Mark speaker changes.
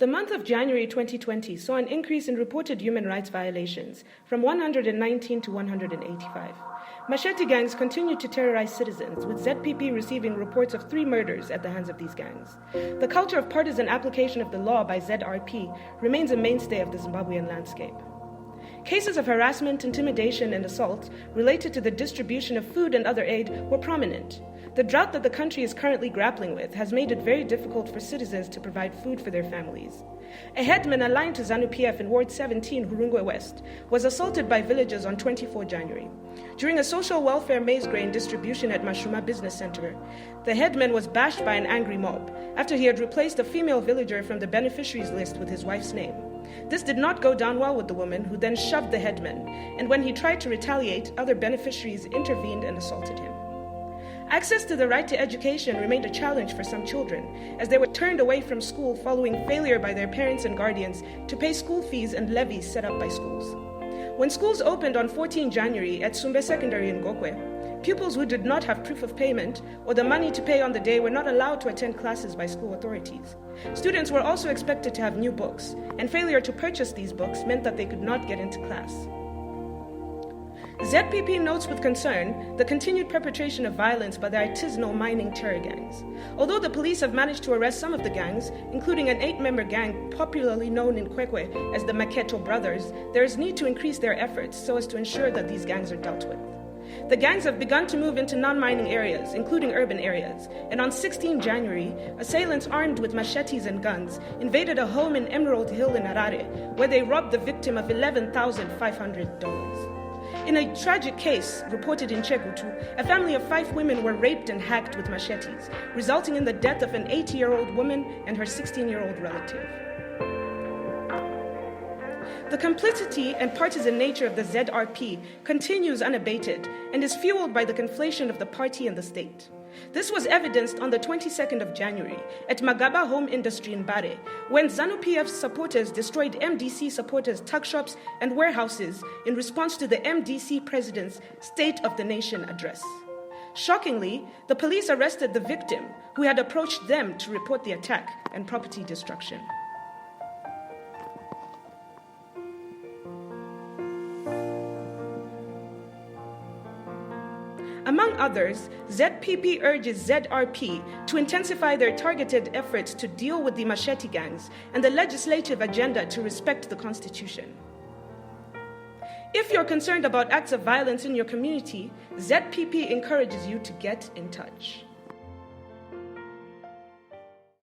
Speaker 1: The month of January 2020 saw an increase in reported human rights violations from 119 to 185. Machete gangs continued to terrorize citizens, with ZPP receiving reports of 3 murders at the hands of these gangs. The culture of partisan application of the law by ZRP remains a mainstay of the Zimbabwean landscape. Cases of harassment, intimidation, and assault related to the distribution of food and other aid were prominent. The drought that the country is currently grappling with has made it very difficult for citizens to provide food for their families. A headman aligned to ZANU-PF in Ward 17, Hurungwe West, was assaulted by villagers on 24 January. During a social welfare maize grain distribution at Mashuma Business Center, the headman was bashed by an angry mob after he had replaced a female villager from the beneficiaries list with his wife's name. This did not go down well with the woman, who then shoved the headman, and when he tried to retaliate, other beneficiaries intervened and assaulted him. Access to the right to education remained a challenge for some children, as they were turned away from school following failure by their parents and guardians to pay school fees and levies set up by schools. When schools opened on 14 January at Sumbe Secondary in Gokwe, pupils who did not have proof of payment or the money to pay on the day were not allowed to attend classes by school authorities. Students were also expected to have new books, and failure to purchase these books meant that they could not get into class. ZPP notes with concern the continued perpetration of violence by the artisanal mining terror gangs. Although the police have managed to arrest some of the gangs, including an 8-member gang popularly known in Kwekwe as the Maketo Brothers, there is need to increase their efforts so as to ensure that these gangs are dealt with. The gangs have begun to move into non-mining areas, including urban areas, and on 16 January, assailants armed with machetes and guns invaded a home in Emerald Hill in Harare, where they robbed the victim of $11,500. In a tragic case reported in Chegutu, a family of 5 women were raped and hacked with machetes, resulting in the death of an 80-year-old woman and her 16-year-old relative. The complicity and partisan nature of the ZRP continues unabated and is fueled by the conflation of the party and the state. This was evidenced on the 22nd of January at Magaba Home Industry in Bare, when ZANU-PF supporters destroyed MDC supporters' tuck shops and warehouses in response to the MDC president's State of the Nation address. Shockingly, the police arrested the victim, who had approached them to report the attack and property destruction. Among others, ZPP urges ZRP to intensify their targeted efforts to deal with the machete gangs and the legislative agenda to respect the Constitution. If you're concerned about acts of violence in your community, ZPP encourages you to get in touch.